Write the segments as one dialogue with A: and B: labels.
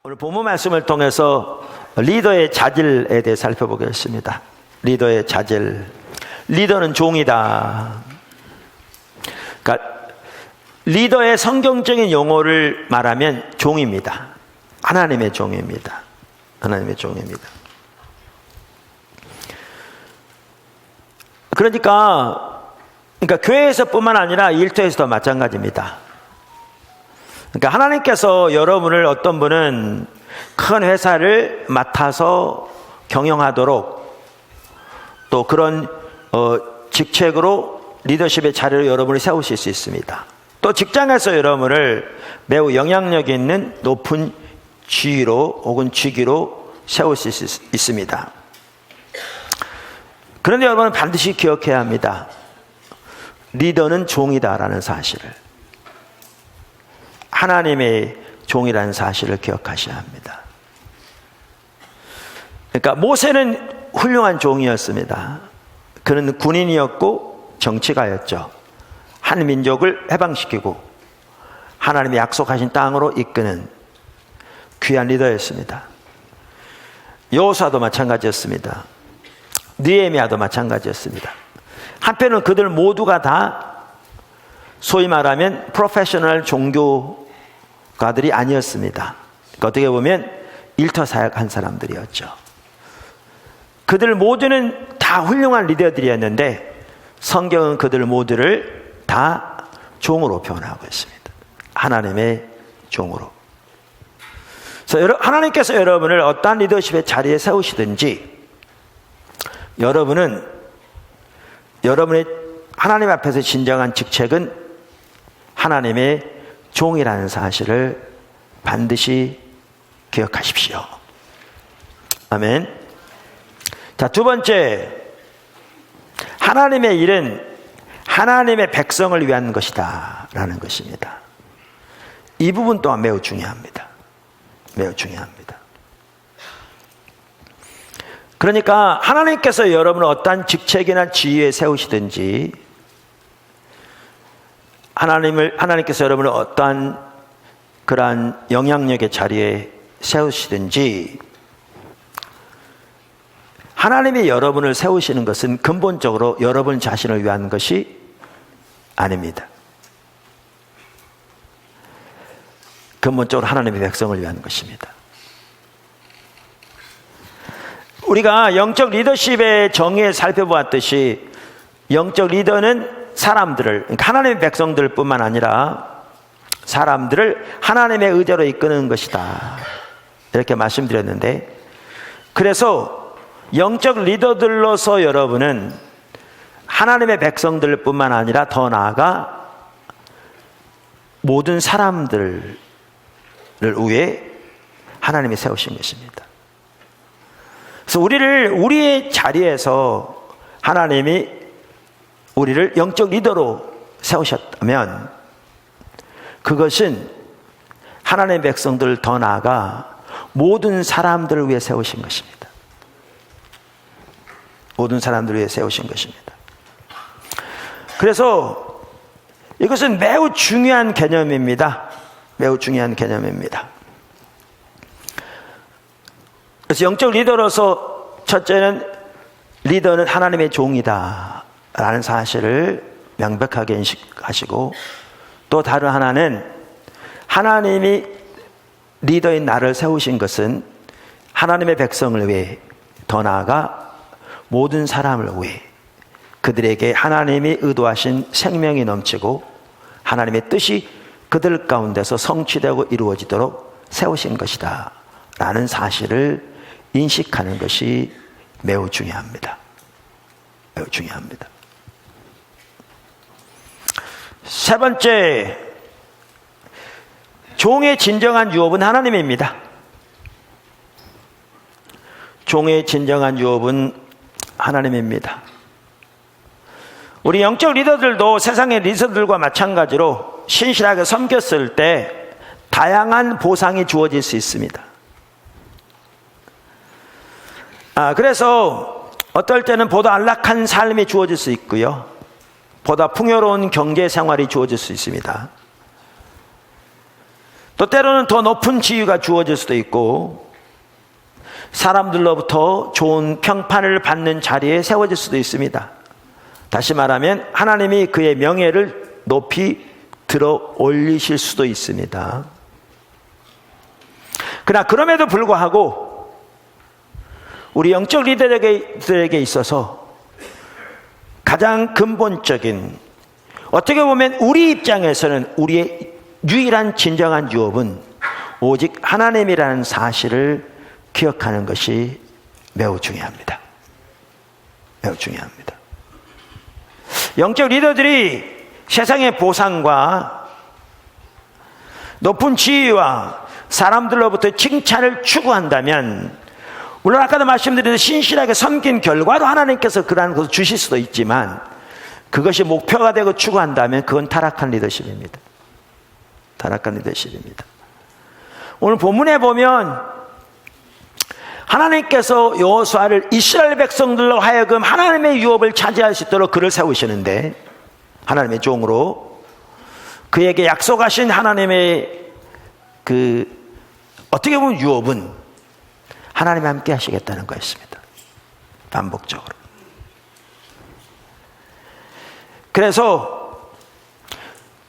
A: 오늘 본문 말씀을 통해서 리더의 자질에 대해 살펴보겠습니다. 리더의 자질. 리더는 종이다. 그러니까 리더의 성경적인 용어를 말하면 종입니다. 하나님의 종입니다. 하나님의 종입니다. 그러니까 교회에서뿐만 아니라 일터에서도 마찬가지입니다. 그러니까 하나님께서 여러분을 어떤 분은 큰 회사를 맡아서 경영하도록 또 그런 직책으로 리더십의 자리로 여러분을 세우실 수 있습니다. 또 직장에서 여러분을 매우 영향력 있는 높은 지위로 혹은 직위로 세우실 수 있습니다. 그런데 여러분은 반드시 기억해야 합니다. 리더는 종이다라는 사실을. 하나님의 종이라는 사실을 기억하셔야 합니다. 그러니까 모세는 훌륭한 종이었습니다. 그는 군인이었고 정치가였죠. 한 민족을 해방시키고 하나님이 약속하신 땅으로 이끄는 귀한 리더였습니다. 여호수아도 마찬가지였습니다. 느헤미야도 마찬가지였습니다. 한편은 그들 모두가 다 소위 말하면 프로페셔널 종교가들이 아니었습니다. 그러니까 어떻게 보면 일터 사역한 사람들이었죠. 그들 모두는 다 훌륭한 리더들이었는데 성경은 그들 모두를 다 종으로 표현하고 있습니다. 하나님의 종으로. 그래서 하나님께서 여러분을 어떠한 리더십의 자리에 세우시든지 여러분의 하나님 앞에서 진정한 직책은 하나님의 종이라는 사실을 반드시 기억하십시오. 아멘. 자, 두 번째, 하나님의 일은 하나님의 백성을 위한 것이다 라는 것입니다. 이 부분 또한 매우 중요합니다. 매우 중요합니다. 그러니까 하나님께서 여러분을 어떠한 직책이나 지위에 세우시든지 하나님께서 여러분을 어떠한 그러한 영향력의 자리에 세우시든지 하나님이 여러분을 세우시는 것은 근본적으로 여러분 자신을 위한 것이 아닙니다. 근본적으로 하나님의 백성을 위한 것입니다. 우리가 영적 리더십의 정의에 살펴보았듯이 영적 리더는 사람들을, 그러니까 하나님의 백성들 뿐만 아니라 사람들을 하나님의 의대로 이끄는 것이다 이렇게 말씀드렸는데, 그래서 영적 리더들로서 여러분은 하나님의 백성들 뿐만 아니라 더 나아가 모든 사람들을 위해 하나님이 세우신 것입니다. 그래서 우리의 자리에서 하나님이 우리를 영적 리더로 세우셨다면 그것은 하나님의 백성들 더 나아가 모든 사람들을 위해 세우신 것입니다. 모든 사람들을 위해 세우신 것입니다. 그래서 이것은 매우 중요한 개념입니다. 매우 중요한 개념입니다. 그래서 영적 리더로서 첫째는 리더는 하나님의 종이다 라는 사실을 명백하게 인식하시고, 또 다른 하나는 하나님이 리더인 나를 세우신 것은 하나님의 백성을 위해, 더 나아가 모든 사람을 위해 그들에게 하나님이 의도하신 생명이 넘치고 하나님의 뜻이 그들 가운데서 성취되고 이루어지도록 세우신 것이다 라는 사실을 인식하는 것이 매우 중요합니다. 매우 중요합니다. 세 번째, 종의 진정한 유업은 하나님입니다. 종의 진정한 유업은 하나님입니다. 우리 영적 리더들도 세상의 리더들과 마찬가지로 신실하게 섬겼을 때 다양한 보상이 주어질 수 있습니다. 그래서 어떨 때는 보다 안락한 삶이 주어질 수 있고요, 보다 풍요로운 경제 생활이 주어질 수 있습니다. 또 때로는 더 높은 지위가 주어질 수도 있고 사람들로부터 좋은 평판을 받는 자리에 세워질 수도 있습니다. 다시 말하면 하나님이 그의 명예를 높이 들어 올리실 수도 있습니다. 그러나 그럼에도 불구하고 우리 영적 리더들에게 있어서 가장 근본적인, 어떻게 보면 우리 입장에서는 우리의 유일한 진정한 유업은 오직 하나님이라는 사실을 기억하는 것이 매우 중요합니다. 매우 중요합니다. 영적 리더들이 세상의 보상과 높은 지위와 사람들로부터 칭찬을 추구한다면, 물론 아까도 말씀드린 신실하게 섬긴 결과로 하나님께서 그러한 것을 주실 수도 있지만, 그것이 목표가 되고 추구한다면 그건 타락한 리더십입니다. 타락한 리더십입니다. 오늘 본문에 보면 하나님께서 여호수아를 이스라엘 백성들로 하여금 하나님의 유업을 차지할 수 있도록 그를 세우시는데, 하나님의 종으로 그에게 약속하신 하나님의 어떻게 보면 유업은 하나님과 함께 하시겠다는 거였습니다. 반복적으로. 그래서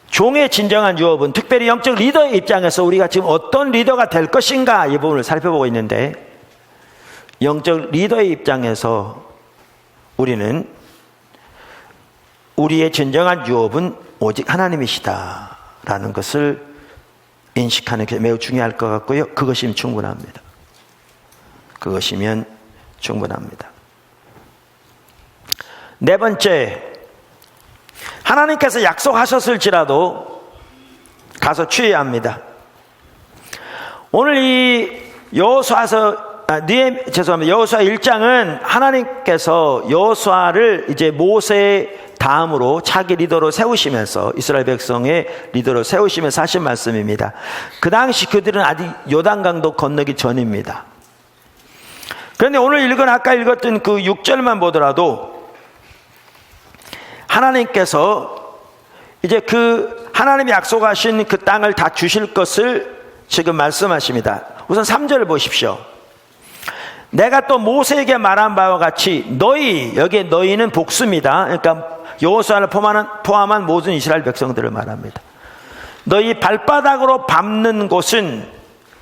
A: 종의 진정한 유업은, 특별히 영적 리더의 입장에서 우리가 지금 어떤 리더가 될 것인가, 이 부분을 살펴보고 있는데, 영적 리더의 입장에서 우리는 우리의 진정한 유업은 오직 하나님이시다라는 것을 인식하는 게 매우 중요할 것 같고요. 그것이면 충분합니다. 그것이면 충분합니다. 네 번째, 하나님께서 약속하셨을지라도 가서 취해야 합니다. 오늘 이 여호수아 1장은 하나님께서 여호수아를 이제 모세 다음으로 차기 리더로 세우시면서, 이스라엘 백성의 리더로 세우시면서 하신 말씀입니다. 그 당시 그들은 아직 요단강도 건너기 전입니다. 그런데 오늘 아까 읽었던 그 6절만 보더라도 하나님께서 이제 하나님이 약속하신 그 땅을 다 주실 것을 지금 말씀하십니다. 우선 3절 보십시오. 내가 또 모세에게 말한 바와 같이 여기에 너희는 복수입니다. 그러니까 여호수아를 포함한 모든 이스라엘 백성들을 말합니다. 너희 발바닥으로 밟는 곳은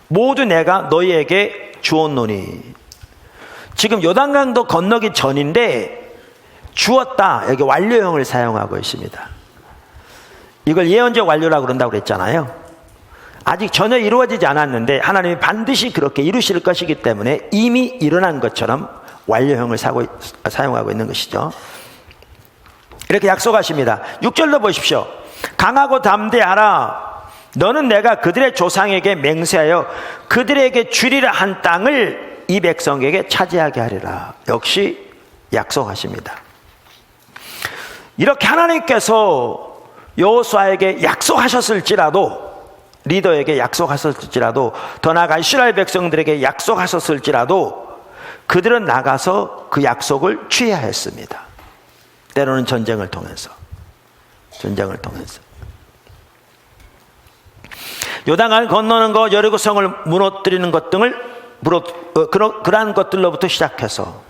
A: 모두 내가 너희에게 주었노니. 지금 요단강도 건너기 전인데 주었다, 여기 완료형을 사용하고 있습니다. 이걸 예언적 완료라고 그런다고 그랬잖아요. 아직 전혀 이루어지지 않았는데 하나님이 반드시 그렇게 이루실 것이기 때문에 이미 일어난 것처럼 완료형을 사용하고 있는 것이죠. 이렇게 약속하십니다. 6절로 보십시오. 강하고 담대하라. 너는 내가 그들의 조상에게 맹세하여 그들에게 주리라 한 땅을 이 백성에게 차지하게 하리라. 역시 약속하십니다. 이렇게 하나님께서 여호수아에게 약속하셨을지라도, 리더에게 약속하셨을지라도, 더 나아가 이스라엘 백성들에게 약속하셨을지라도 그들은 나가서 그 약속을 취해야 했습니다. 때로는 전쟁을 통해서. 요단강을 건너는 것, 여리고성을 무너뜨리는 것 등을 그러한 것들로부터 시작해서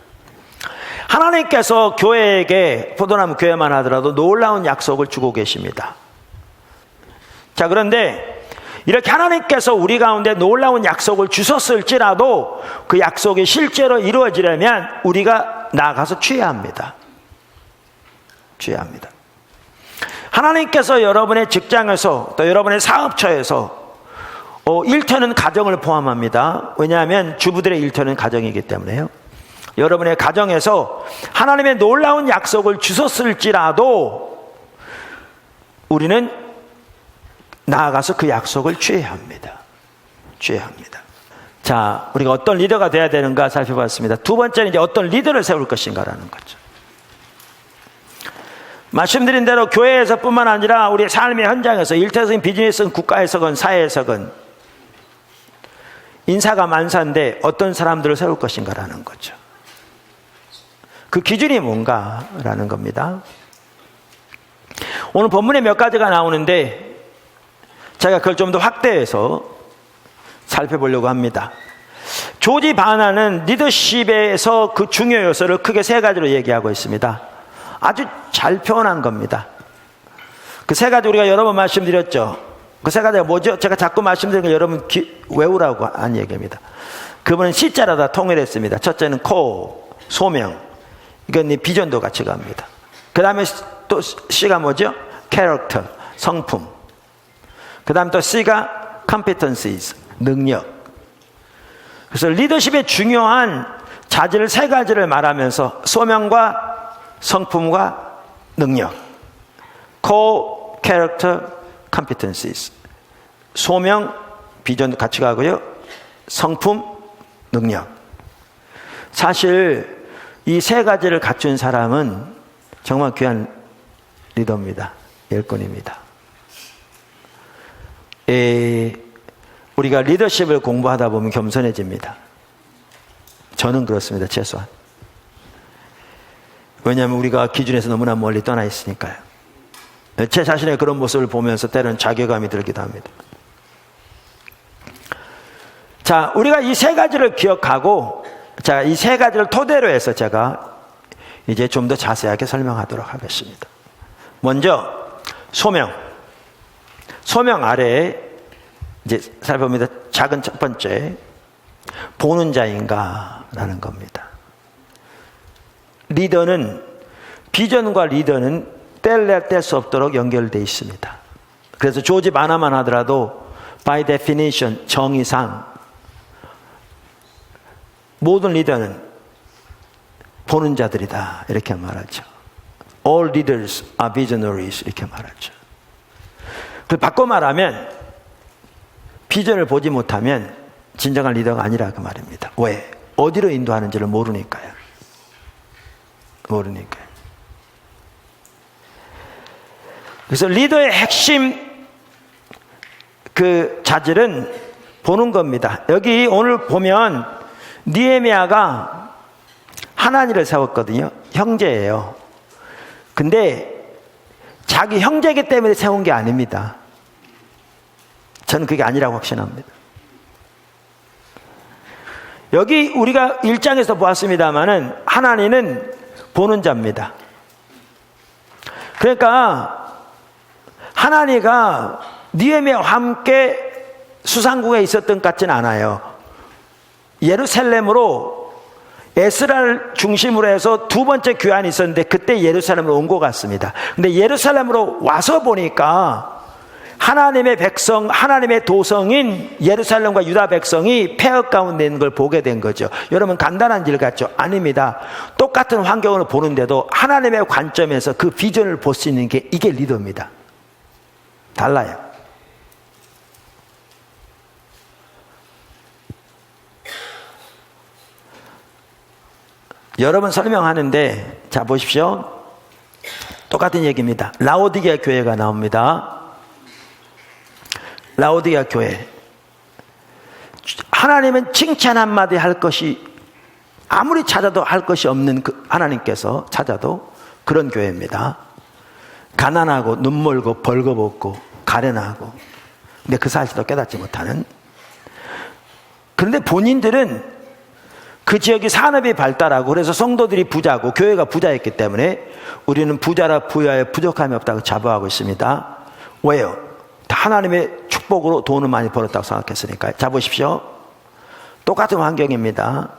A: 하나님께서 교회에게, 포도나무 교회만 하더라도 놀라운 약속을 주고 계십니다. 자, 그런데 이렇게 하나님께서 우리 가운데 놀라운 약속을 주셨을지라도 그 약속이 실제로 이루어지려면 우리가 나가서 취해야 합니다. 하나님께서 여러분의 직장에서, 또 여러분의 사업처에서 일터는 가정을 포함합니다. 왜냐하면 주부들의 일터는 가정이기 때문에요. 여러분의 가정에서 하나님의 놀라운 약속을 주셨을지라도 우리는 나아가서 그 약속을 취해야 합니다. 자, 우리가 어떤 리더가 되어야 되는가 살펴봤습니다. 두 번째는 이제 어떤 리더를 세울 것인가라는 거죠. 말씀드린 대로 교회에서 뿐만 아니라 우리의 삶의 현장에서, 일터에서건 비즈니스건 국가에서건 사회에서건 인사가 만사인데 어떤 사람들을 세울 것인가라는 거죠. 그 기준이 뭔가라는 겁니다. 오늘 본문에 몇 가지가 나오는데, 제가 그걸 좀 더 확대해서 살펴보려고 합니다. 조지 바나는 리더십에서 그 중요 요소를 크게 세 가지로 얘기하고 있습니다. 아주 잘 표현한 겁니다. 그 세 가지 우리가 여러 번 말씀드렸죠. 그 세 가지가 뭐죠? 제가 자꾸 말씀드리는 거 여러분 외우라고 한 얘기입니다. 그분은 C자로 다 통일했습니다. 첫째는 코, 소명. 이건 비전도 같이 갑니다. 그 다음에 또 C가 뭐죠? 캐릭터, 성품. 그 다음 또 C가 competencies, 능력. 그래서 리더십의 중요한 자질 세 가지를 말하면서 소명과 성품과 능력. 코, 캐릭터, competencies. 소명, 비전도 같이 가고요. 성품, 능력. 사실 이 세 가지를 갖춘 사람은 정말 귀한 리더입니다. 일꾼입니다. 우리가 리더십을 공부하다 보면 겸손해집니다. 저는 그렇습니다. 최소한. 왜냐하면 우리가 기준에서 너무나 멀리 떠나 있으니까요. 제 자신의 그런 모습을 보면서 때로는 자괴감이 들기도 합니다. 자, 우리가 이 세 가지를 기억하고, 자, 이 세 가지를 토대로 해서 제가 이제 좀 더 자세하게 설명하도록 하겠습니다. 먼저, 소명. 소명 아래에 이제 살펴봅니다. 작은 첫 번째, 보는 자인가라는 겁니다. 리더는, 비전과 리더는 뗄 수 없도록 연결되어 있습니다. 그래서 조지 바나만 하더라도 by definition, 정의상 모든 리더는 보는 자들이다 이렇게 말하죠. All leaders are visionaries 이렇게 말하죠. 그 바꿔 말하면 비전을 보지 못하면 진정한 리더가 아니라 그 말입니다. 왜? 어디로 인도하는지를 모르니까요. 모르니까요. 그래서 리더의 핵심 그 자질은 보는 겁니다. 여기 오늘 보면 느헤미야가 하나니를 세웠거든요. 형제예요. 근데 자기 형제이기 때문에 세운 게 아닙니다. 저는 그게 아니라고 확신합니다. 여기 우리가 1장에서 보았습니다마는 하나니는 보는 자입니다. 그러니까 하나니가 느헤미야와 함께 수상국에 있었던 것 같지는 않아요. 예루살렘으로 에스라를 중심으로 해서 두 번째 교환이 있었는데 그때 예루살렘으로 온 것 같습니다. 근데 예루살렘으로 와서 보니까 하나님의 백성, 하나님의 도성인 예루살렘과 유다 백성이 폐허 가운데 있는 걸 보게 된 거죠. 여러분 간단한 일 같죠? 아닙니다. 똑같은 환경을 보는데도 하나님의 관점에서 그 비전을 볼 수 있는 게 이게 리더입니다. 달라요. 여러 번 설명하는데 자 보십시오. 똑같은 얘기입니다. 라오디게아 교회가 나옵니다. 라오디게아 교회. 하나님은 칭찬 한마디 할 것이 아무리 찾아도 할 것이 없는 그 하나님께서 찾아도 그런 교회입니다. 가난하고 눈멀고 벌거벗고 가련하고 근데 그 사실도 깨닫지 못하는. 그런데 본인들은 그 지역이 산업이 발달하고 그래서 성도들이 부자고 교회가 부자였기 때문에 우리는 부자라 부여하여 부족함이 없다고 자부하고 있습니다. 왜요? 하나님의 축복으로 돈을 많이 벌었다고 생각했으니까요. 자 보십시오. 똑같은 환경입니다.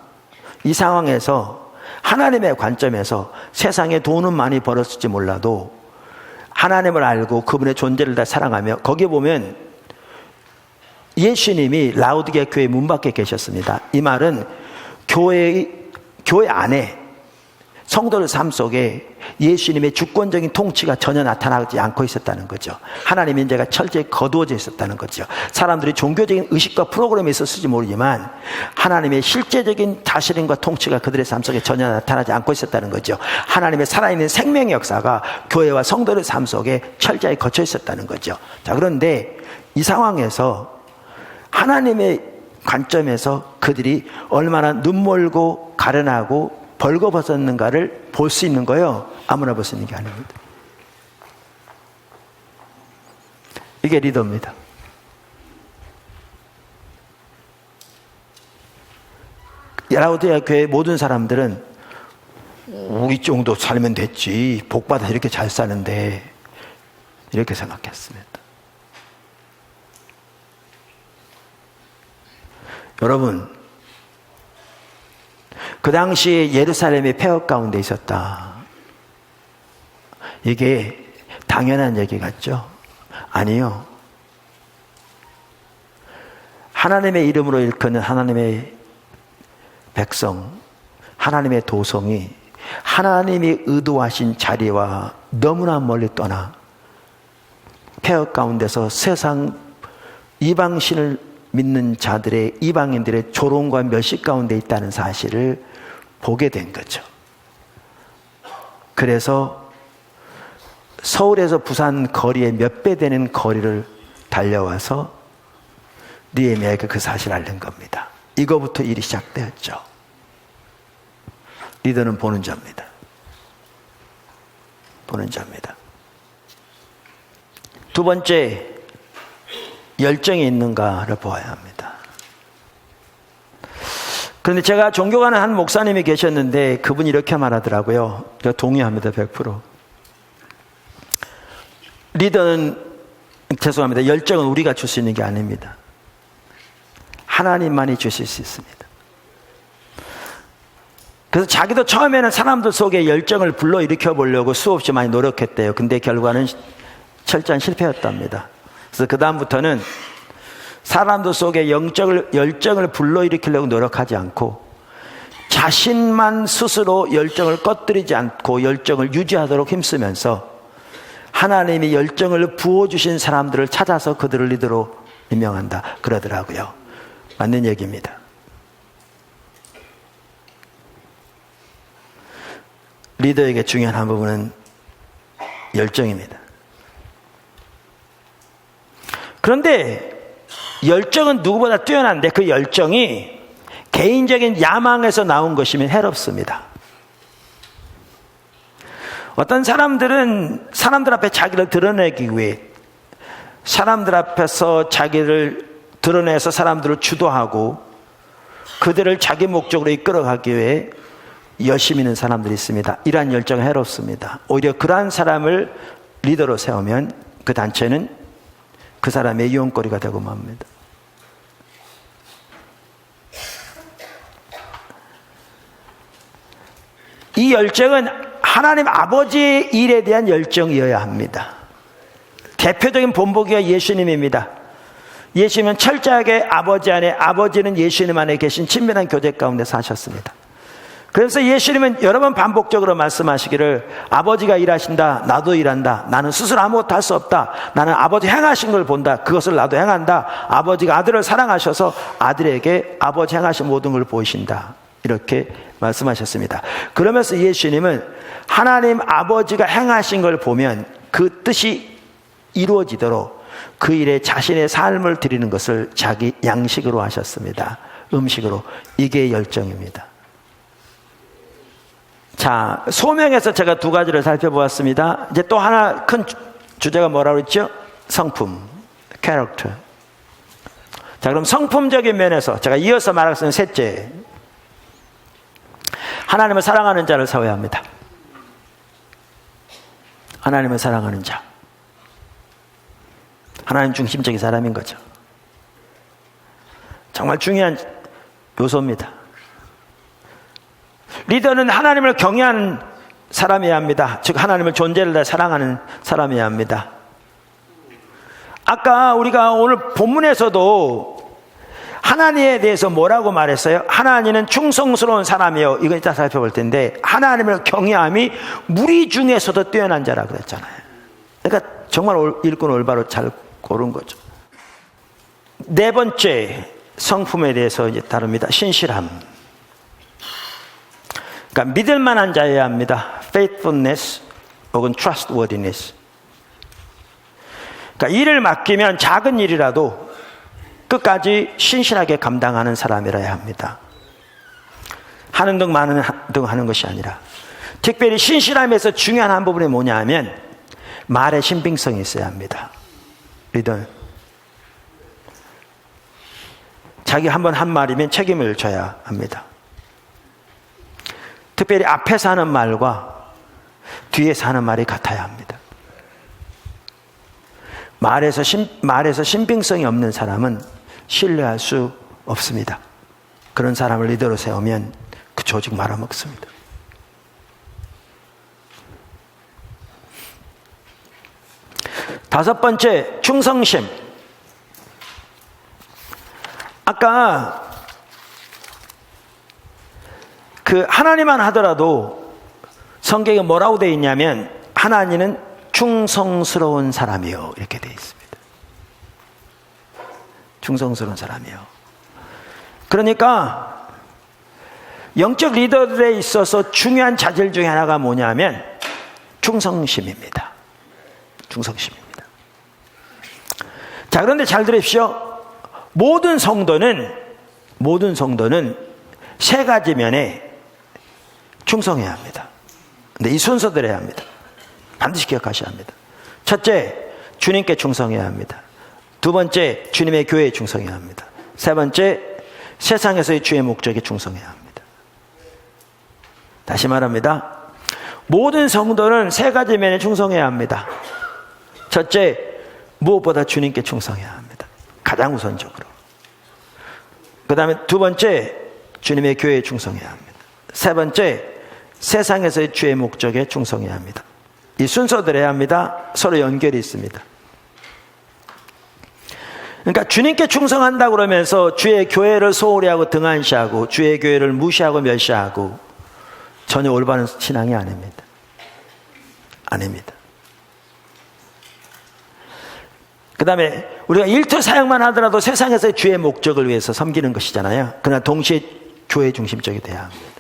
A: 이 상황에서 하나님의 관점에서 세상에 돈은 많이 벌었을지 몰라도 하나님을 알고 그분의 존재를 다 사랑하며 거기에 보면 예수님이 라오디게아 교회 문 밖에 계셨습니다. 이 말은 교회 안에 성도들 삶 속에 예수님의 주권적인 통치가 전혀 나타나지 않고 있었다는 거죠. 하나님의 인재가 철저히 거두어져 있었다는 거죠. 사람들이 종교적인 의식과 프로그램이 있었을지 모르지만 하나님의 실제적인 다스림과 통치가 그들의 삶 속에 전혀 나타나지 않고 있었다는 거죠. 하나님의 살아있는 생명의 역사가 교회와 성도의 삶 속에 철저히 거쳐 있었다는 거죠. 자, 그런데 이 상황에서 하나님의 관점에서 그들이 얼마나 눈멀고 가련하고 벌거벗었는가를 볼 수 있는 거예요. 아무나 볼 수 있는 게 아닙니다. 이게 리더입니다. 라오디게아 교회 모든 사람들은 우리 정도 살면 됐지, 복받아 이렇게 잘 사는데, 이렇게 생각했습니다. 여러분, 그 당시에 예루살렘이 폐허 가운데 있었다. 이게 당연한 얘기 같죠? 아니요. 하나님의 이름으로 일컫는 하나님의 백성, 하나님의 도성이 하나님이 의도하신 자리와 너무나 멀리 떠나 폐허 가운데서 세상 이방신을 믿는 자들의, 이방인들의 조롱과 멸시 가운데 있다는 사실을 보게 된 거죠. 그래서 서울에서 부산 거리에 몇 배 되는 거리를 달려와서 느헤미야에게 그 사실을 알린 겁니다. 이거부터 일이 시작되었죠. 리더는 보는 자입니다. 보는 자입니다. 두 번째, 열정이 있는가를 보아야 합니다. 그런데 제가 존경하는 한 목사님이 계셨는데 그분이 이렇게 말하더라고요. 제가 동의합니다. 100%. 리더는, 죄송합니다, 열정은 우리가 줄 수 있는 게 아닙니다. 하나님만이 주실 수 있습니다. 그래서 자기도 처음에는 사람들 속에 열정을 불러일으켜 보려고 수없이 많이 노력했대요. 근데 결과는 철저한 실패였답니다. 그래서 그 다음부터는 사람들 속에 열정을 불러일으키려고 노력하지 않고 자신만 스스로 열정을 꺼뜨리지 않고 열정을 유지하도록 힘쓰면서 하나님이 열정을 부어주신 사람들을 찾아서 그들을 리더로 임명한다 그러더라고요. 맞는 얘기입니다. 리더에게 중요한 한 부분은 열정입니다. 그런데 열정은 누구보다 뛰어난데 그 열정이 개인적인 야망에서 나온 것이면 해롭습니다. 어떤 사람들은 사람들 앞에 자기를 드러내기 위해 사람들 앞에서 자기를 드러내서 사람들을 주도하고 그들을 자기 목적으로 이끌어가기 위해 열심히 있는 사람들이 있습니다. 이러한 열정은 해롭습니다. 오히려 그러한 사람을 리더로 세우면 그 단체는 그 사람의 이용거리가 되고 맙니다. 이 열정은 하나님 아버지의 일에 대한 열정이어야 합니다. 대표적인 본보기가 예수님입니다. 예수님은 철저하게 아버지 안에, 아버지는 예수님 안에 계신 친밀한 교제 가운데 사셨습니다. 그래서 예수님은 여러 번 반복적으로 말씀하시기를 아버지가 일하신다, 나도 일한다. 나는 스스로 아무것도 할 수 없다. 나는 아버지 행하신 걸 본다. 그것을 나도 행한다. 아버지가 아들을 사랑하셔서 아들에게 아버지 행하신 모든 걸 보이신다. 이렇게 말씀하셨습니다. 그러면서 예수님은 하나님 아버지가 행하신 걸 보면 그 뜻이 이루어지도록 그 일에 자신의 삶을 드리는 것을 자기 양식으로 하셨습니다. 음식으로. 이게 열정입니다. 자, 소명에서 제가 두 가지를 살펴보았습니다. 이제 또 하나 큰 주제가 뭐라고 했죠? 성품, 캐릭터. 자, 그럼 성품적인 면에서 제가 이어서 말할 수 있는 셋째, 하나님을 사랑하는 자를 세워야 합니다. 하나님을 사랑하는 자. 하나님 중심적인 사람인 거죠. 정말 중요한 요소입니다. 리더는 하나님을 경외하는 사람이어야 합니다. 즉 하나님을 존재를 사랑하는 사람이어야 합니다. 아까 우리가 오늘 본문에서도 하나님에 대해서 뭐라고 말했어요? 하나님은 충성스러운 사람이요. 이건 이따 살펴볼 텐데 하나님을 경외함이 무리 중에서도 뛰어난 자라고 그랬잖아요. 그러니까 정말 일꾼 올바로 잘 고른 거죠. 네 번째 성품에 대해서 이제 다룹니다. 신실함. 그러니까 믿을 만한 자여야 합니다. faithfulness 혹은 trustworthiness. 그러니까 일을 맡기면 작은 일이라도 끝까지 신실하게 감당하는 사람이라야 합니다. 하는 등 마는 등 하는 것이 아니라 특별히 신실함에서 중요한 한 부분이 뭐냐 하면 말의 신빙성이 있어야 합니다. 리더는 자기 한번 한 말이면 책임을 져야 합니다. 특별히 앞에서 하는 말과 뒤에서 하는 말이 같아야 합니다. 말에서 신빙성이 없는 사람은 신뢰할 수 없습니다. 그런 사람을 리더로 세우면 그 조직 말아먹습니다. 다섯 번째, 충성심. 아까 그 하나님만 하더라도 성경에 뭐라고 되어 있냐면 하나님은 충성스러운 사람이요 이렇게 되어 있습니다. 충성스러운 사람이요. 그러니까 영적 리더들에 있어서 중요한 자질 중에 하나가 뭐냐면 충성심입니다. 충성심입니다. 자, 그런데 잘 들으십시오. 모든 성도는 세 가지 면에 충성해야 합니다. 근데 이 순서대로 해야 합니다. 반드시 기억하셔야 합니다. 첫째, 주님께 충성해야 합니다. 두 번째, 주님의 교회에 충성해야 합니다. 세 번째, 세상에서의 주의 목적에 충성해야 합니다. 다시 말합니다. 모든 성도는 세 가지 면에 충성해야 합니다. 첫째, 무엇보다 주님께 충성해야 합니다. 가장 우선적으로. 그 다음에 두 번째, 주님의 교회에 충성해야 합니다. 세 번째, 세상에서의 주의 목적에 충성해야 합니다. 이 순서대로 해야 합니다. 서로 연결이 있습니다. 그러니까 주님께 충성한다 그러면서 주의 교회를 소홀히 하고 등한시하고 주의 교회를 무시하고 멸시하고 전혀 올바른 신앙이 아닙니다. 아닙니다. 그 다음에 우리가 일터 사역만 하더라도 세상에서의 주의 목적을 위해서 섬기는 것이잖아요. 그러나 동시에 교회 중심적이 돼야 합니다.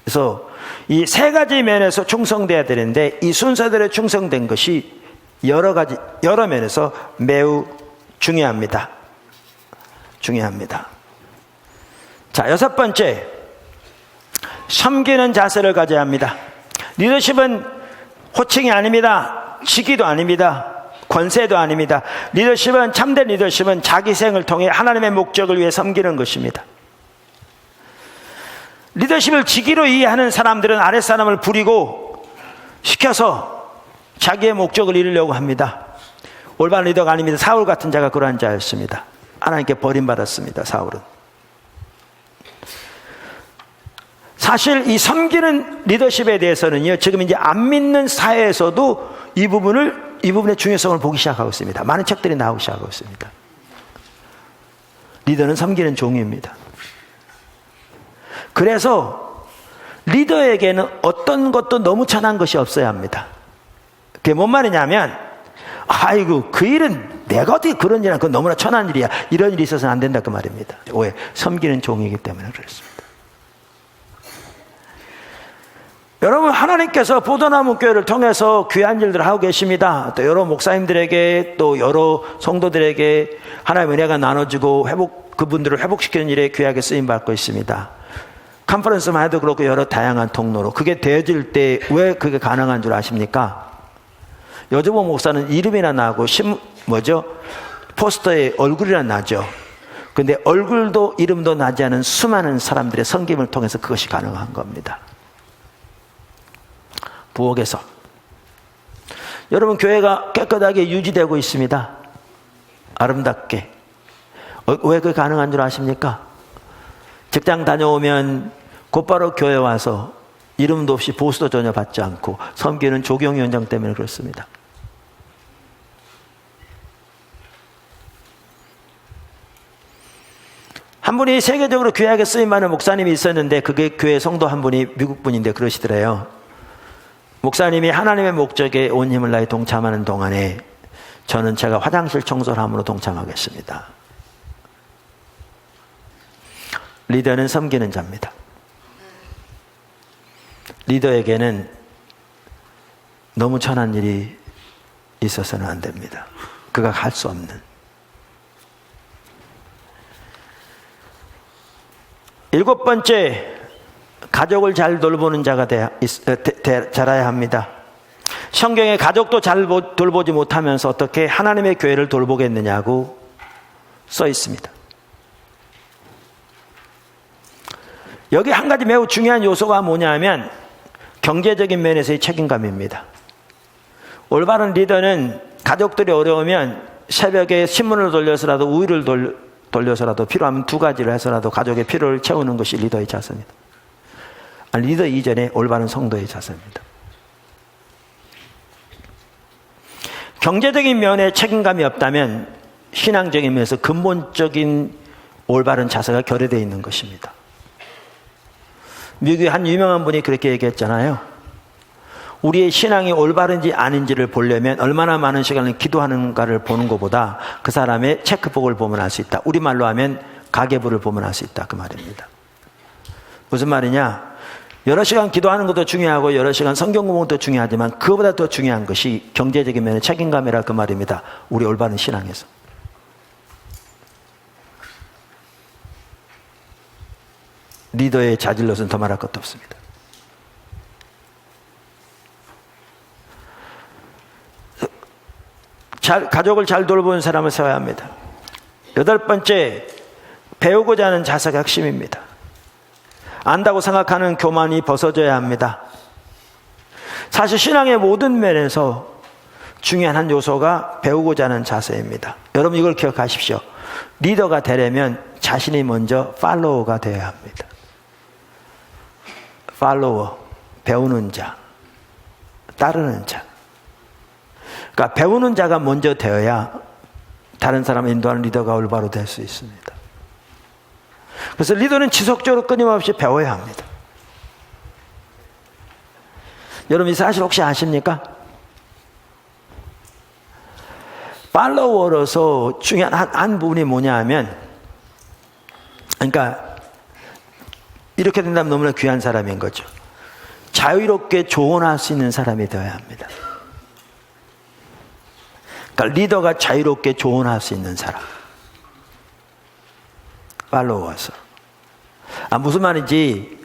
A: 그래서 이 세 가지 면에서 충성돼야 되는데 이 순서대로 충성된 것이 여러 면에서 매우 중요합니다. 중요합니다. 자, 여섯 번째, 섬기는 자세를 가져야 합니다. 리더십은 호칭이 아닙니다. 직위도 아닙니다. 권세도 아닙니다. 리더십은, 참된 리더십은 자기 희생을 통해 하나님의 목적을 위해 섬기는 것입니다. 리더십을 직위로 이해하는 사람들은 아랫사람을 부리고 시켜서 자기의 목적을 이루려고 합니다. 올바른 리더가 아닙니다. 사울 같은 자가 그러한 자였습니다. 하나님께 버림받았습니다. 사울은. 사실 이 섬기는 리더십에 대해서는요, 지금 이제 안 믿는 사회에서도 이 부분의 중요성을 보기 시작하고 있습니다. 많은 책들이 나오기 시작하고 있습니다. 리더는 섬기는 종입니다. 그래서 리더에게는 어떤 것도 너무 천한 것이 없어야 합니다. 그게 뭔 말이냐면, 아이고 그 일은 내가 어떻게 그런 일이야, 그건 너무나 천한 일이야, 이런 일이 있어서는 안 된다 그 말입니다. 왜? 섬기는 종이기 때문에 그렇습니다. 여러분, 하나님께서 포도나무 교회를 통해서 귀한 일들을 하고 계십니다. 또 여러 목사님들에게, 또 여러 성도들에게 하나님의 은혜가 나눠지고 그분들을 회복시키는 일에 귀하게 쓰임받고 있습니다. 컨퍼런스만 해도 그렇고 여러 다양한 통로로 그게 되어질 때 왜 그게 가능한 줄 아십니까? 여주보 목사는 이름이나 나고 포스터에 얼굴이나 나죠. 근데 얼굴도 이름도 나지 않은 수많은 사람들의 섬김을 통해서 그것이 가능한 겁니다. 부엌에서 여러분, 교회가 깨끗하게 유지되고 있습니다. 아름답게. 왜 그게 가능한 줄 아십니까? 직장 다녀오면 곧바로 교회 와서 이름도 없이 보수도 전혀 받지 않고 섬기는 조경위원장 때문에 그렇습니다. 한 분이 세계적으로 귀하게 쓰임받는 목사님이 있었는데 그게 교회 성도 한 분이 미국 분인데 그러시더래요. 목사님이 하나님의 목적에 온 힘을 다해 동참하는 동안에 저는 제가 화장실 청소를 함으로 동참하겠습니다. 리더는 섬기는 자입니다. 리더에게는 너무 천한 일이 있어서는 안 됩니다. 그가 할 수 없는. 일곱 번째, 가족을 잘 돌보는 자가 자라야 합니다. 성경에 가족도 잘 돌보지 못하면서 어떻게 하나님의 교회를 돌보겠느냐고 써 있습니다. 여기 한 가지 매우 중요한 요소가 뭐냐면 경제적인 면에서의 책임감입니다. 올바른 리더는 가족들이 어려우면 새벽에 신문을 돌려서라도 우유를 돌려서라도 필요하면 두 가지를 해서라도 가족의 필요를 채우는 것이 리더의 자세입니다. 리더 이전에 올바른 성도의 자세입니다. 경제적인 면에 책임감이 없다면 신앙적인 면에서 근본적인 올바른 자세가 결여되어 있는 것입니다. 미국의 한 유명한 분이 그렇게 얘기했잖아요. 우리의 신앙이 올바른지 아닌지를 보려면 얼마나 많은 시간을 기도하는가를 보는 것보다 그 사람의 체크북을 보면 알 수 있다. 우리말로 하면 가계부를 보면 알 수 있다. 그 말입니다. 무슨 말이냐? 여러 시간 기도하는 것도 중요하고 여러 시간 성경 공부도 중요하지만 그거보다 더 중요한 것이 경제적인 면의 책임감이라 그 말입니다. 우리 올바른 신앙에서. 리더의 자질로서는 더 말할 것도 없습니다. 가족을 잘 돌보는 사람을 세워야 합니다. 8번째, 배우고자 하는 자세가 핵심입니다. 안다고 생각하는 교만이 벗어져야 합니다. 사실 신앙의 모든 면에서 중요한 한 요소가 배우고자 하는 자세입니다. 여러분 이걸 기억하십시오. 리더가 되려면 자신이 먼저 팔로워가 되어야 합니다. 팔로워, 배우는 자, 따르는 자. 그러니까 배우는 자가 먼저 되어야 다른 사람을 인도하는 리더가 올바로 될 수 있습니다. 그래서 리더는 지속적으로 끊임없이 배워야 합니다. 여러분 이 사실 혹시 아십니까? 팔로워로서 중요한 한 부분이 뭐냐 하면, 그러니까 이렇게 된다면 너무나 귀한 사람인 거죠. 자유롭게 조언할 수 있는 사람이 되어야 합니다. 그러니까 리더가 자유롭게 조언할 수 있는 사람. 팔로워서. 무슨 말인지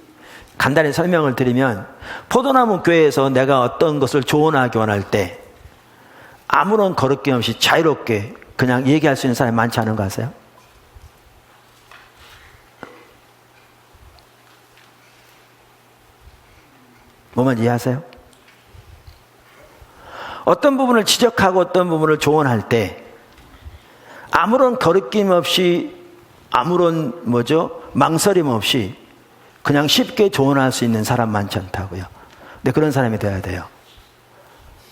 A: 간단히 설명을 드리면, 포도나무 교회에서 내가 어떤 것을 조언하기 원할 때 아무런 거리낌 없이 자유롭게 그냥 얘기할 수 있는 사람이 많지 않은 거 아세요? 뭐만 이해하세요? 어떤 부분을 지적하고 어떤 부분을 조언할 때 아무런 거리낌 없이 아무런 망설임 없이 그냥 쉽게 조언할 수 있는 사람 많지 않다고요. 근데 그런 사람이 돼야 돼요.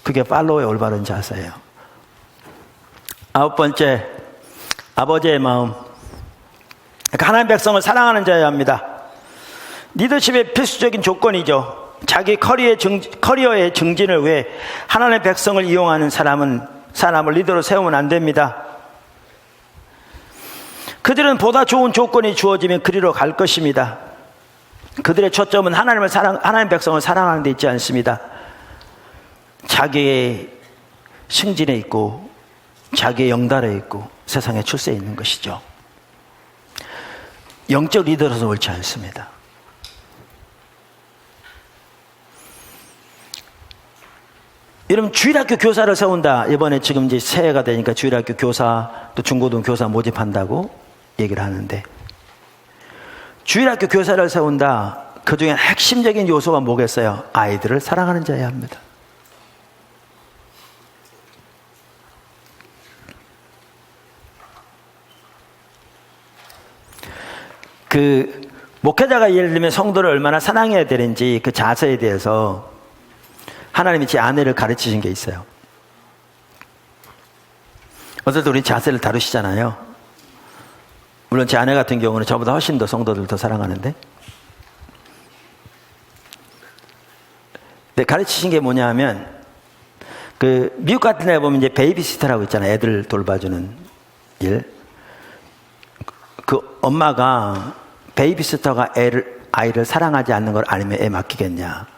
A: 그게 팔로워의 올바른 자세예요. 9번째, 아버지의 마음. 그러니까 하나님의 백성을 사랑하는 자여야 합니다. 리더십의 필수적인 조건이죠. 자기 커리어의 증진을 위해 하나님의 백성을 이용하는 사람을 리더로 세우면 안 됩니다. 그들은 보다 좋은 조건이 주어지면 그리로 갈 것입니다. 그들의 초점은 하나님의 백성을 사랑하는 데 있지 않습니다. 자기의 승진에 있고 자기의 영달에 있고 세상의 출세에 있는 것이죠. 영적 리더로서 옳지 않습니다. 여러분 주일학교 교사를 세운다. 이번에 지금 이제 새해가 되니까 주일학교 교사 또 중고등 교사 모집한다고 얘기를 하는데, 주일학교 교사를 세운다. 그 중에 핵심적인 요소가 뭐겠어요? 아이들을 사랑하는 자여야 합니다. 그 목회자가 예를 들면 성도를 얼마나 사랑해야 되는지 그 자세에 대해서 하나님이 제 아내를 가르치신 게 있어요. 어쨌든 우리 자세를 다루시잖아요. 물론 제 아내 같은 경우는 저보다 훨씬 더 성도들을 더 사랑하는데, 근데 가르치신 게 뭐냐 하면, 그 미국 같은 데 보면 이제 베이비시터라고 있잖아요. 애들 돌봐주는 일. 그 엄마가 베이비시터가 아이를 사랑하지 않는 걸 알면 애 맡기겠냐.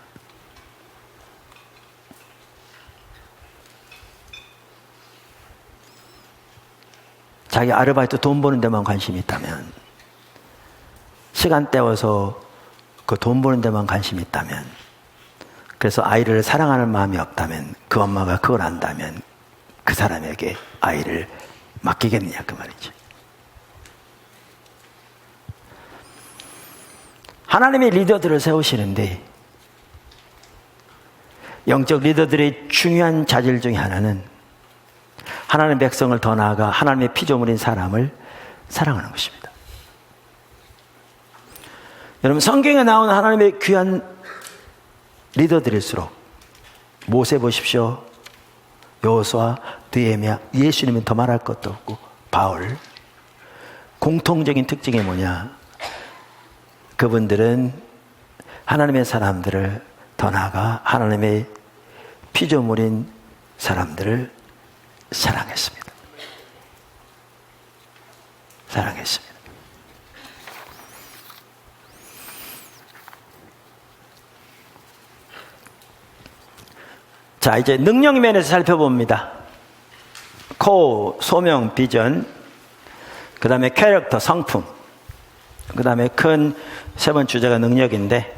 A: 자기 아르바이트 돈 버는 데만 관심이 있다면, 시간 때워서 그 돈 버는 데만 관심이 있다면, 그래서 아이를 사랑하는 마음이 없다면, 그 엄마가 그걸 안다면 그 사람에게 아이를 맡기겠느냐 그 말이죠. 하나님의 리더들을 세우시는데 영적 리더들의 중요한 자질 중에 하나는 하나님의 백성을 더 나아가 하나님의 피조물인 사람을 사랑하는 것입니다. 여러분, 성경에 나온 하나님의 귀한 리더들일수록 모세 보십시오, 여호수아, 느헤미야, 예수님은 더 말할 것도 없고 바울, 공통적인 특징이 뭐냐? 그분들은 하나님의 사람들을 더 나아가 하나님의 피조물인 사람들을 사랑했습니다. 사랑했습니다. 자, 이제 능력 면에서 살펴봅니다. 코, 소명, 비전, 그 다음에 캐릭터, 성품, 그 다음에 큰 세 번 주제가 능력인데,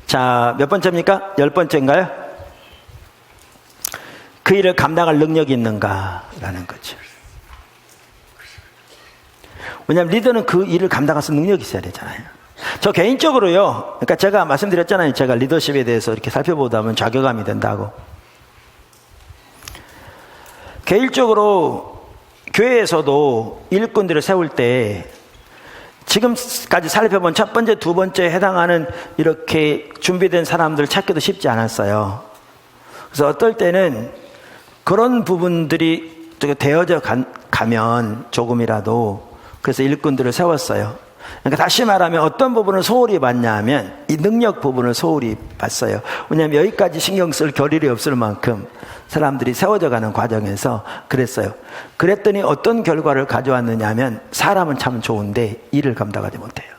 A: 자, 몇 번째입니까? 10번째인가요? 그 일을 감당할 능력이 있는가라는 거죠. 왜냐하면 리더는 그 일을 감당할 수 있는 능력이 있어야 되잖아요. 저 개인적으로요, 그러니까 제가 말씀드렸잖아요. 제가 리더십에 대해서 이렇게 살펴보다 보면 자괴감이 된다고. 개인적으로 교회에서도 일꾼들을 세울 때 지금까지 살펴본 첫 번째, 두 번째에 해당하는 이렇게 준비된 사람들을 찾기도 쉽지 않았어요. 그래서 어떨 때는 그런 부분들이 되어져 가면 조금이라도 그래서 일꾼들을 세웠어요. 그러니까 다시 말하면 어떤 부분을 소홀히 봤냐 하면 이 능력 부분을 소홀히 봤어요. 왜냐하면 여기까지 신경 쓸 겨를이 없을 만큼 사람들이 세워져 가는 과정에서 그랬어요. 그랬더니 어떤 결과를 가져왔느냐 하면 사람은 참 좋은데 일을 감당하지 못해요.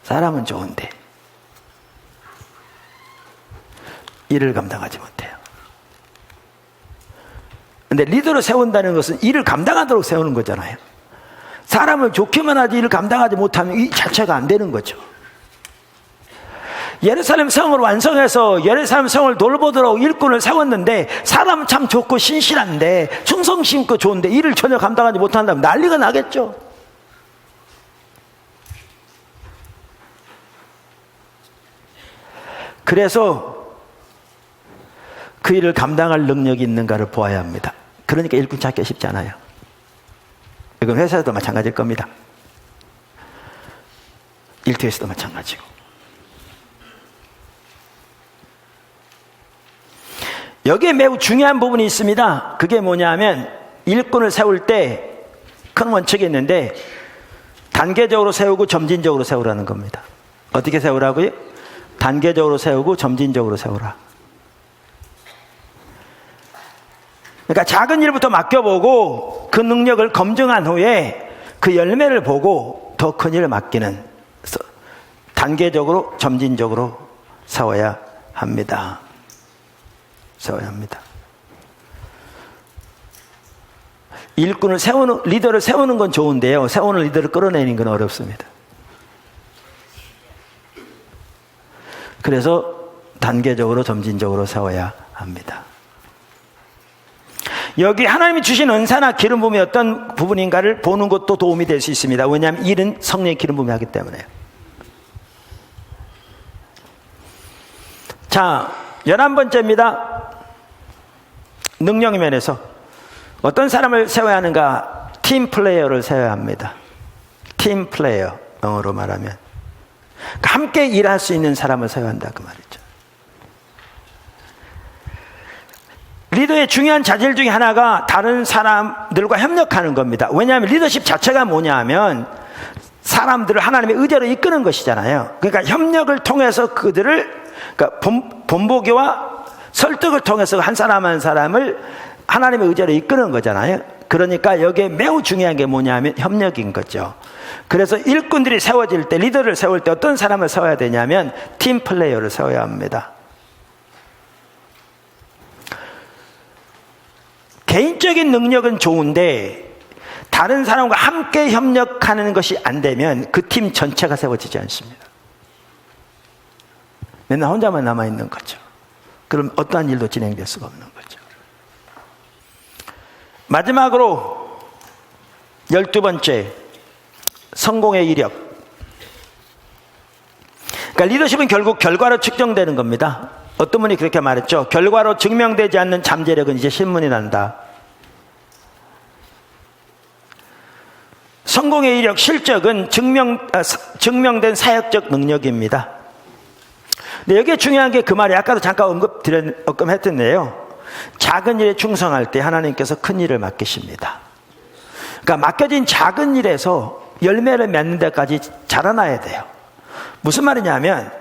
A: 사람은 좋은데 일을 감당하지 못해요. 근데 리더를 세운다는 것은 일을 감당하도록 세우는 거잖아요. 사람을 좋게만 하지 일을 감당하지 못하면 이 자체가 안 되는 거죠. 예루살렘 성을 완성해서 예루살렘 성을 돌보도록 일꾼을 세웠는데 사람은 참 좋고 신실한데 충성심 있고 좋은데 일을 전혀 감당하지 못한다면 난리가 나겠죠. 그래서 그 일을 감당할 능력이 있는가를 보아야 합니다. 그러니까 일꾼 찾기가 쉽지 않아요. 이건 회사에서도 마찬가지일 겁니다. 일터에서도 마찬가지고. 여기에 매우 중요한 부분이 있습니다. 그게 뭐냐면 일꾼을 세울 때 큰 원칙이 있는데 단계적으로 세우고 점진적으로 세우라는 겁니다. 어떻게 세우라고요? 단계적으로 세우고 점진적으로 세우라. 그러니까 작은 일부터 맡겨보고 그 능력을 검증한 후에 그 열매를 보고 더 큰 일을 맡기는 단계적으로 점진적으로 세워야 합니다. 세워야 합니다. 일꾼을 세우는, 리더를 세우는 건 좋은데요, 세우는 리더를 끌어내는 건 어렵습니다. 그래서 단계적으로 점진적으로 세워야 합니다. 여기 하나님이 주신 은사나 기름 부음이 어떤 부분인가를 보는 것도 도움이 될 수 있습니다. 왜냐하면 일은 성령의 기름 부음이 하기 때문에요. 자, 11번째입니다. 능력 면에서 어떤 사람을 세워야 하는가? 팀 플레이어를 세워야 합니다. 팀 플레이어, 영어로 말하면 함께 일할 수 있는 사람을 세워야 한다 그 말이죠. 리더의 중요한 자질 중에 하나가 다른 사람들과 협력하는 겁니다. 왜냐하면 리더십 자체가 뭐냐 하면 사람들을 하나님의 의지로 이끄는 것이잖아요. 그러니까 협력을 통해서 그들을, 그러니까 본보기와 설득을 통해서 한 사람 한 사람을 하나님의 의지로 이끄는 거잖아요. 그러니까 여기에 매우 중요한 게 뭐냐 하면 협력인 거죠. 그래서 일꾼들이 세워질 때, 리더를 세울 때 어떤 사람을 세워야 되냐면 팀 플레이어를 세워야 합니다. 개인적인 능력은 좋은데 다른 사람과 함께 협력하는 것이 안 되면 그 팀 전체가 세워지지 않습니다. 맨날 혼자만 남아있는 거죠. 그럼 어떠한 일도 진행될 수가 없는 거죠. 마지막으로 12번째, 성공의 이력. 그러니까 리더십은 결국 결과로 측정되는 겁니다. 어떤 분이 그렇게 말했죠. 결과로 증명되지 않는 잠재력은 이제 신문이 난다. 성공의 이력, 실적은 증명된 사역적 능력입니다. 근데 여기에 중요한 게 그 말이 아까도 잠깐 언급했던데요. 작은 일에 충성할 때 하나님께서 큰 일을 맡기십니다. 그러니까 맡겨진 작은 일에서 열매를 맺는 데까지 자라나야 돼요. 무슨 말이냐면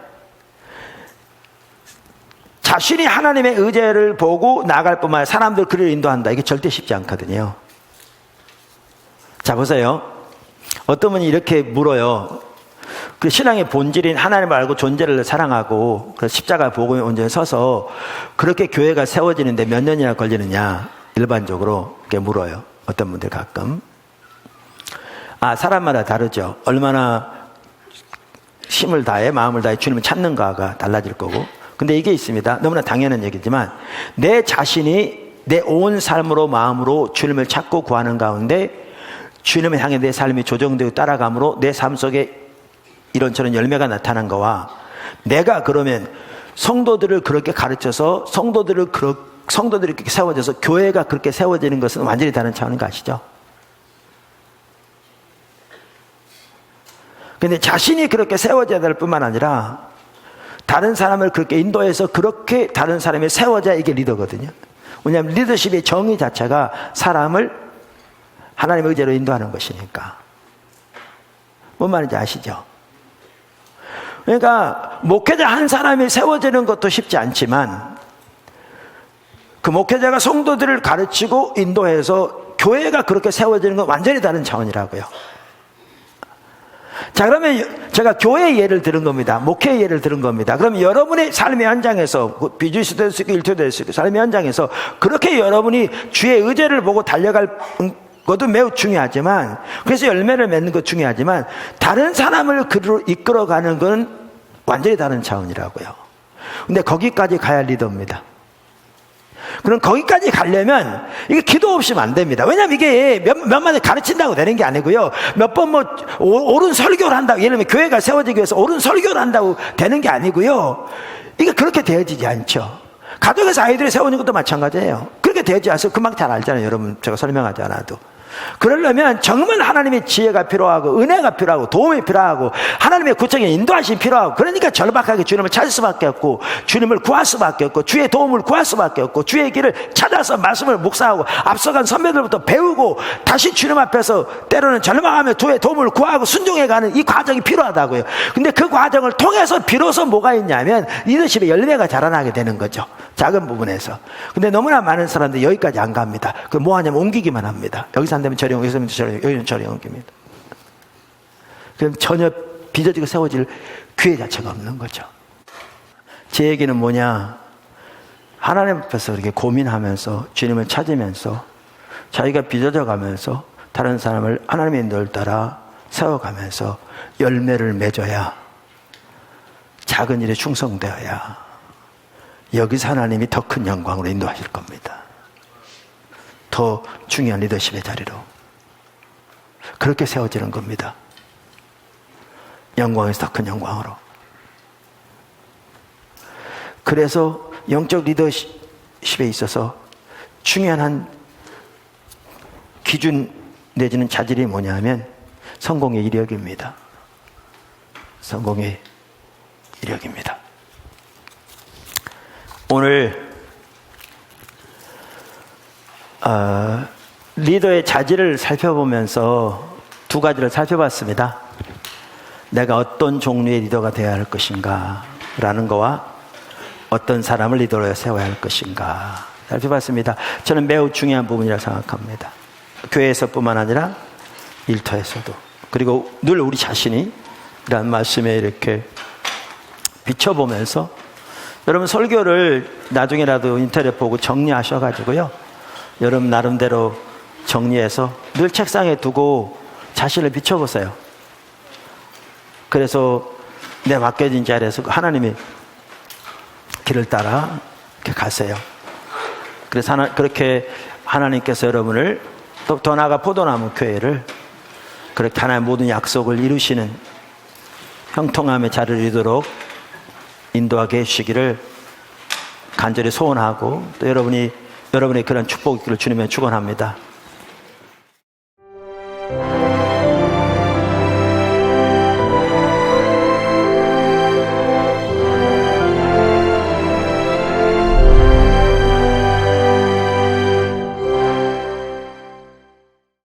A: 자신이 하나님의 의제를 보고 나아갈 뿐만 아니라 사람들 그를 인도한다. 이게 절대 쉽지 않거든요. 자, 보세요. 어떤 분이 이렇게 물어요. 그 신앙의 본질인 하나님을 알고 존재를 사랑하고 그 십자가 복음의 온전히 서서 그렇게 교회가 세워지는데 몇 년이나 걸리느냐, 일반적으로 이렇게 물어요. 어떤 분들 가끔. 사람마다 다르죠. 얼마나 힘을 다해 마음을 다해 주님을 찾는가가 달라질 거고. 근데 이게 있습니다. 너무나 당연한 얘기지만 내 자신이 내 온 삶으로 마음으로 주님을 찾고 구하는 가운데 주님을 향해 내 삶이 조정되고 따라감으로 내 삶 속에 이런저런 열매가 나타난 거와 내가 그러면 성도들을 그렇게 가르쳐서 성도들이 그렇게 세워져서 교회가 그렇게 세워지는 것은 완전히 다른 차원인 거 아시죠? 근데 자신이 그렇게 세워져야 될 뿐만 아니라 다른 사람을 그렇게 인도해서 그렇게 다른 사람이 세워져야 이게 리더거든요. 왜냐하면 리더십의 정의 자체가 사람을 하나님의 의제로 인도하는 것이니까. 뭔 말인지 아시죠? 그러니까 목회자 한 사람이 세워지는 것도 쉽지 않지만 그 목회자가 성도들을 가르치고 인도해서 교회가 그렇게 세워지는 건 완전히 다른 차원이라고요. 자, 그러면 제가 교회의 예를 들은 겁니다. 목회의 예를 들은 겁니다. 그럼 여러분의 삶의 현장에서, 비즈니스 될 수 있고 일도 될 수 있고 삶의 현장에서 그렇게 여러분이 주의 의제를 보고 달려갈 것도 매우 중요하지만, 그래서 열매를 맺는 것 중요하지만 다른 사람을 이끌어가는 건 완전히 다른 차원이라고요. 근데 거기까지 가야 리더입니다. 그럼 거기까지 가려면 이게 기도 없이는 안 됩니다. 왜냐하면 이게 몇 마디 가르친다고 되는 게 아니고요. 몇 번 옳은 설교를 한다고, 예를 들면 교회가 세워지기 위해서 옳은 설교를 한다고 되는 게 아니고요. 이게 그렇게 되어지지 않죠. 가족에서 아이들이 세우는 것도 마찬가지예요. 그렇게 되어지지 않아서 금방 잘 알잖아요. 여러분, 제가 설명하지 않아도. 그러려면 정말 하나님의 지혜가 필요하고 은혜가 필요하고 도움이 필요하고 하나님의 구체적인 인도하심이 필요하고, 그러니까 절박하게 주님을 찾을 수밖에 없고 주님을 구할 수밖에 없고 주의 도움을 구할 수밖에 없고 주의 길을 찾아서 말씀을 묵상하고 앞서간 선배들부터 배우고 다시 주님 앞에서 때로는 절망하며 주의 도움을 구하고 순종해가는 이 과정이 필요하다고요. 근데 그 과정을 통해서 비로소 뭐가 있냐면 리더십의 열매가 자라나게 되는 거죠. 작은 부분에서. 근데 너무나 많은 사람들이 여기까지 안 갑니다. 그 뭐 하냐면 옮기기만 합니다. 여기서 안 되면 저리, 여기서 안 되면 저리, 여기는 저리 옮깁니다. 그럼 전혀 빚어지고 세워질 기회 자체가 없는 거죠. 제 얘기는 뭐냐, 하나님 앞에서 이렇게 고민하면서 주님을 찾으면서 자기가 빚어져 가면서 다른 사람을 하나님의 인도를 따라 세워가면서 열매를 맺어야, 작은 일에 충성되어야 여기서 하나님이 더 큰 영광으로 인도하실 겁니다. 더 중요한 리더십의 자리로 그렇게 세워지는 겁니다. 영광에서 더 큰 영광으로. 그래서 영적 리더십에 있어서 중요한 한 기준 내지는 자질이 뭐냐면 성공의 이력입니다. 성공의 이력입니다. 오늘 리더의 자질을 살펴보면서 두 가지를 살펴봤습니다. 내가 어떤 종류의 리더가 되어야 할 것인가 라는 거와 어떤 사람을 리더로 세워야 할 것인가 살펴봤습니다. 저는 매우 중요한 부분이라고 생각합니다. 교회에서뿐만 아니라 일터에서도, 그리고 늘 우리 자신이 이런 말씀에 이렇게 비춰보면서, 여러분 설교를 나중에라도 인터넷 보고 정리하셔가지고요, 여러분 나름대로 정리해서 늘 책상에 두고 자신을 비춰보세요. 그래서 내 맡겨진 자리에서 하나님의 길을 따라 이렇게 가세요. 그래서 그렇게 하나님께서 여러분을 또 더 나아가 포도나무 교회를 그렇게 하나님의 모든 약속을 이루시는 형통함의 자리를 이루도록 인도하게 해주시기를 간절히 소원하고, 또 여러분의 그런 축복이 있기를 주님의 축원합니다.